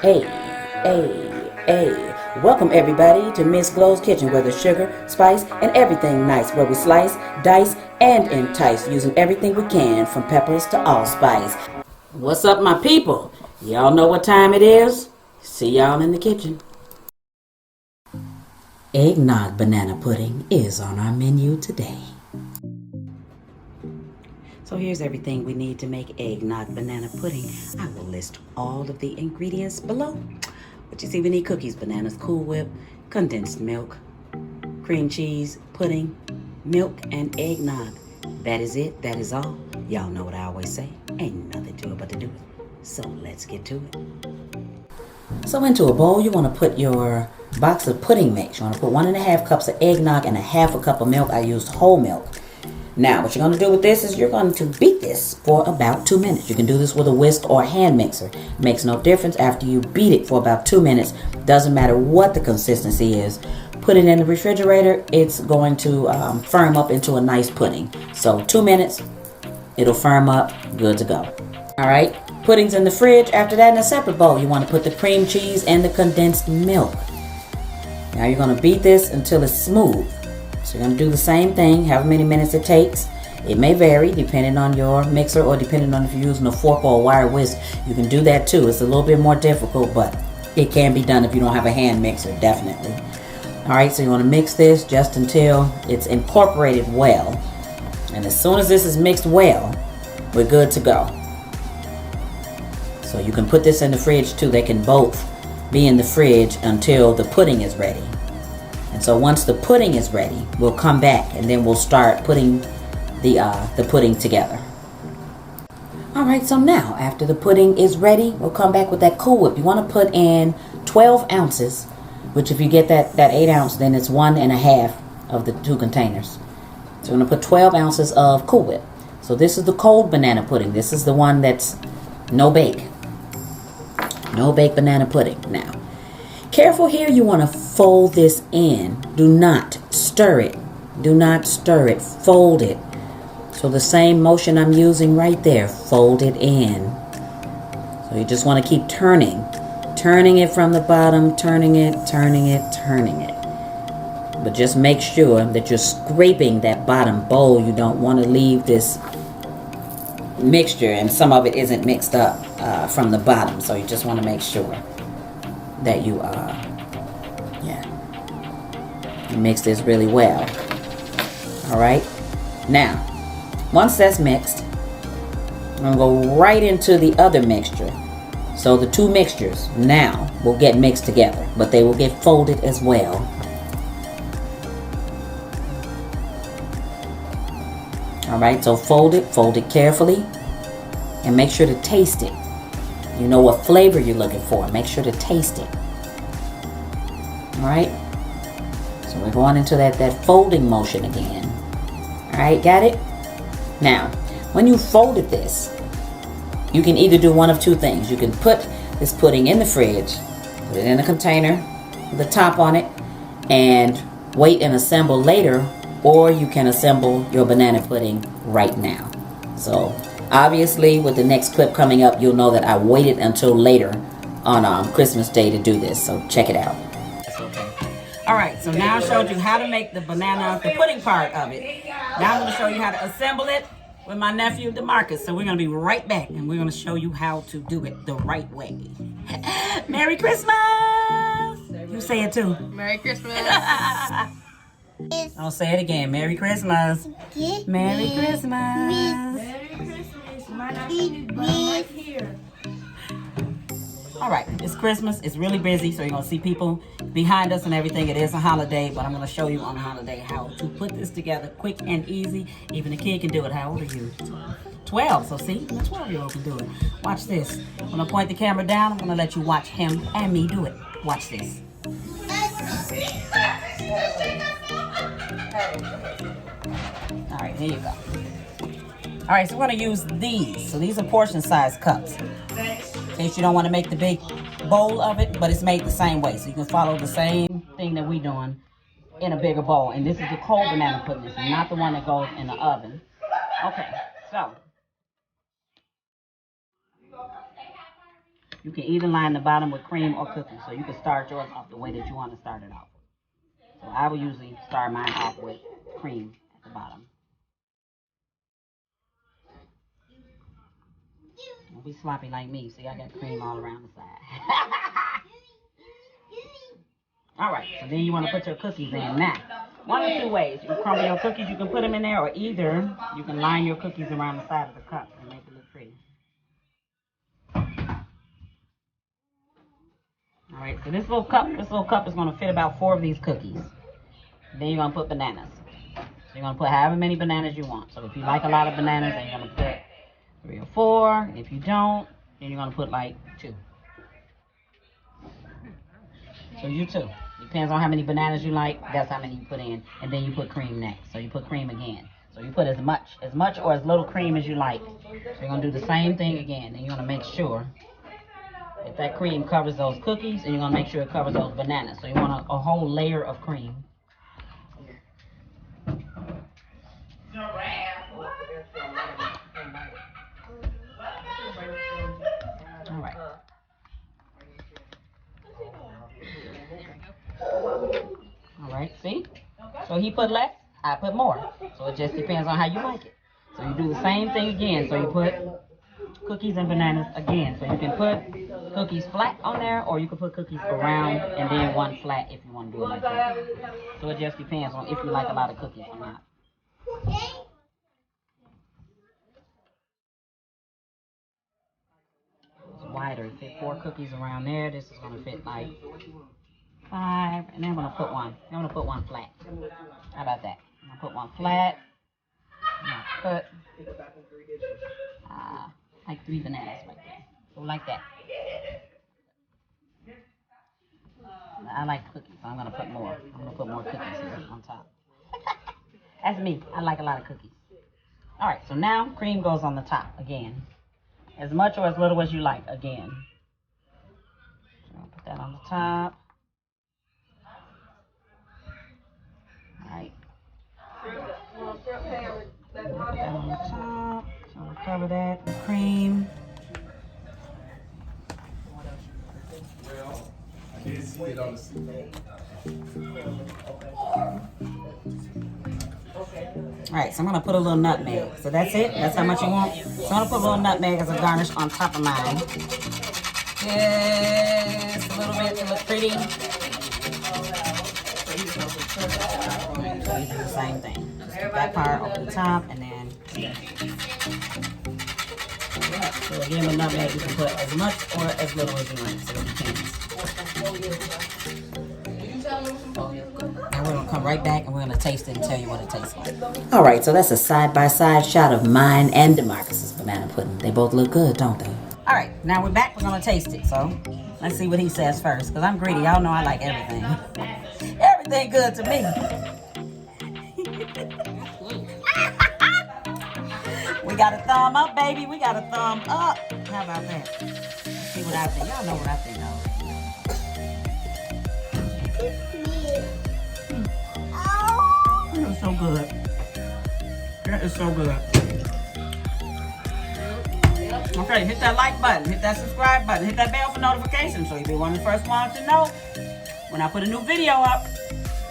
Hey, hey. Welcome everybody to Miss Glow's Kitchen, where there's sugar, spice, and everything nice, where we slice, dice, and entice, using everything we can, from peppers to allspice. What's up, my people? Y'all know what time it is? See y'all in the kitchen. Eggnog Banana Pudding is on our menu today. So here's everything we need to make eggnog banana pudding. I will list all of the ingredients below. But you see, we need cookies, bananas, Cool Whip, condensed milk, cream cheese, pudding, milk, and eggnog. That is it. That is all. Y'all know what I always say. Ain't nothing to it but to do it. So let's get to it. So into a bowl, you want to put your box of pudding mix. You want to put 1.5 cups of eggnog and 1/2 cup of milk. I used whole milk. Now, what you're going to do with this is you're going to beat this for about 2 minutes. You can do this with a whisk or a hand mixer. It makes no difference after you beat it for about 2 minutes. Doesn't matter what the consistency is. Put it in the refrigerator. It's going to firm up into a nice pudding. So 2 minutes, it'll firm up, good to go. All right, pudding's in the fridge. After that, in a separate bowl, you want to put the cream cheese and the condensed milk. Now you're going to beat this until it's smooth. So you're going to do the same thing, however many minutes it takes. It may vary depending on your mixer or depending on if you're using a fork or a wire whisk. You can do that too. It's a little bit more difficult, but it can be done if you don't have a hand mixer, definitely. All right, so you want to mix this just until it's incorporated well. And as soon as this is mixed well, we're good to go. So you can put this in the fridge too. They can both be in the fridge until the pudding is ready. And so once the pudding is ready, we'll come back and then we'll start putting the pudding together. All right, so now after the pudding is ready, we'll come back with that Cool Whip. You want to put in 12 ounces, which if you get that 8 ounce, then it's 1.5 of the 2 containers. So we're going to put 12 ounces of Cool Whip. So this is the cold banana pudding. This is the one that's no bake. No bake banana pudding. Now, careful here, you want to fold this in. Do not stir it. Do not stir it. Fold it. So the same motion I'm using right there, fold it in. So you just want to keep turning. Turning it from the bottom, turning it. But just make sure that you're scraping that bottom bowl. You don't want to leave this mixture and some of it isn't mixed up from the bottom. So you just want to make sure that you mix this really well. All right, now once that's mixed, I'm gonna go right into the other mixture. So the 2 mixtures now will get mixed together, but they will get folded as well. All right, so fold it carefully, and make sure to taste it. You know what flavor you're looking for. Make sure to taste it. All right. So we're going into that folding motion again. All right, got it? Now, when you folded this, you can either do one of 2 things. You can put this pudding in the fridge, put it in a container with a top on it, and wait and assemble later, or you can assemble your banana pudding right now. So obviously, with the next clip coming up, you'll know that I waited until later on Christmas Day to do this. So check it out. All right, so now I showed you how to make the pudding part of it. Now I'm going to show you how to assemble it with my nephew, DeMarcus. So we're going to be right back, and we're going to show you how to do it the right way. Merry Christmas! You say it too. Merry Christmas. I'll say it again. Merry Christmas. Merry Christmas. Merry Christmas. Might not be right here. All right, it's Christmas. It's really busy, so you're going to see people behind us and everything. It is a holiday, but I'm going to show you on a holiday how to put this together quick and easy. Even a kid can do it. How old are you? 12. So see, even a 12-year-old can do it. Watch this. I'm going to point the camera down. I'm going to let you watch him and me do it. Watch this. All right, here you go. All right, so we're going to use these. So these are portion-sized cups. In case you don't want to make the big bowl of it, but it's made the same way. So you can follow the same thing that we're doing in a bigger bowl. And this is the cold banana pudding. This is not the one that goes in the oven. Okay, so You can either line the bottom with cream or cookies. So you can start yours off the way that you want to start it off. So I will usually start mine off with cream at the bottom. Don't be sloppy like me. See, I got cream all around the side. All right, so then you want to put your cookies in now. One of two ways. You can crumble your cookies, you can put them in there, or either you can line your cookies around the side of the cup and make it look pretty. All right, so this little cup is going to fit about 4 of these cookies. Then you're going to put bananas. So you're going to put however many bananas you want. So if you like a lot of bananas, then you're going to put 3 or 4. If you don't, then you're going to put like 2. So you 2. Depends on how many bananas you like. That's how many you put in. And then you put cream next. So you put cream again. So you put as much or as little cream as you like. So you're going to do the same thing again. And you're going to make sure that that cream covers those cookies. And you're going to make sure it covers those bananas. So you want a whole layer of cream. All right. All right, see? So he put less, I put more. So it just depends on how you like it. So you do the same thing again. So you put cookies and bananas again. So you can put cookies flat on there, or you can put cookies around and then one flat if you want to do it like that. So it just depends on if you like a lot of cookies or not. It's wider. Fit 4 cookies around there. This is going to fit like 5, and then I'm gonna put one. I'm gonna put one flat. How about that? I'm gonna put one flat. I'm gonna put like 3 bananas right there. So like that. I like cookies, so I'm gonna put more. I'm gonna put more cookies here on top. That's me. I like a lot of cookies. All right. So now cream goes on the top again, as much or as little as you like. Again. So I'm gonna put that on the top. Right. Put that on the top. So I'm gonna cover that with cream. Alright, so I'm gonna put a little nutmeg. So that's it? That's how much you want? So I'm gonna put a little nutmeg as a garnish on top of mine. Just a little bit to look pretty. So you do the same thing. Just put that part over the top and then. So again, with nutmeg, you can put as much or as little as you like. So it depends. Now we're gonna come right back and we're gonna taste it and tell you what it tastes like. All right, so that's a side-by-side shot of mine and DeMarcus's banana pudding. They both look good, don't they? All right, now we're back. We're gonna taste it. So let's see what he says first, because I'm greedy. Y'all know I like everything. Everything good to me. We got a thumb up, baby. We got a thumb up. How about that? Let's see what I think. Y'all know what I think already. That is so good. That is so good. Okay, hit that like button, hit that subscribe button, hit that bell for notifications so you'll be one of the first ones to know when I put a new video up.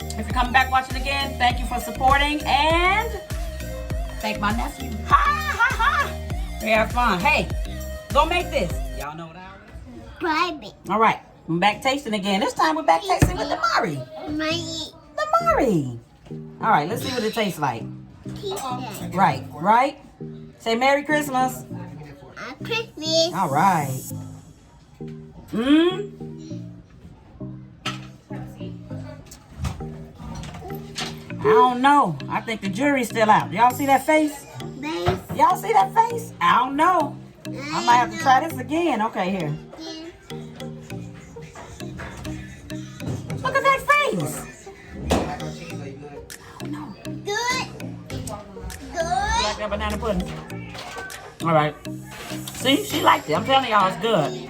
If you're coming back watching again, thank you for supporting and thank my nephew. Ha ha ha! We have fun. Hey, go make this. Y'all know what I already said. All right, I'm back tasting again. This time we're back tasting with Damari. Damari. All right, let's see what it tastes like. Right, right. Say Merry Christmas. Christmas. All right. I don't know. I think the jury's still out. Y'all see that face? Y'all see that face? I don't know. I might have to try this again. Okay, here. Look at that face. I don't know. Good. Like that banana pudding. All right. See, she liked it. I'm telling y'all, it's good.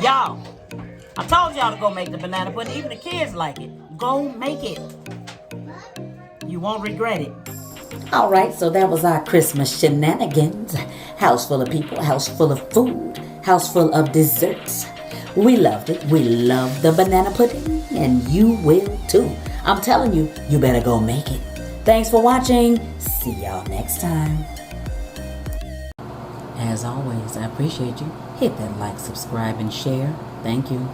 Y'all, I told y'all to go make the banana pudding. Even the kids like it. Go make it. You won't regret it. All right, so that was our Christmas shenanigans. House full of people, house full of food. house full of desserts. We loved it. We loved the banana pudding, and you will too. I'm telling you, you better go make it. Thanks for watching. See y'all next time. As always, I appreciate you. Hit that like, subscribe, and share. Thank you.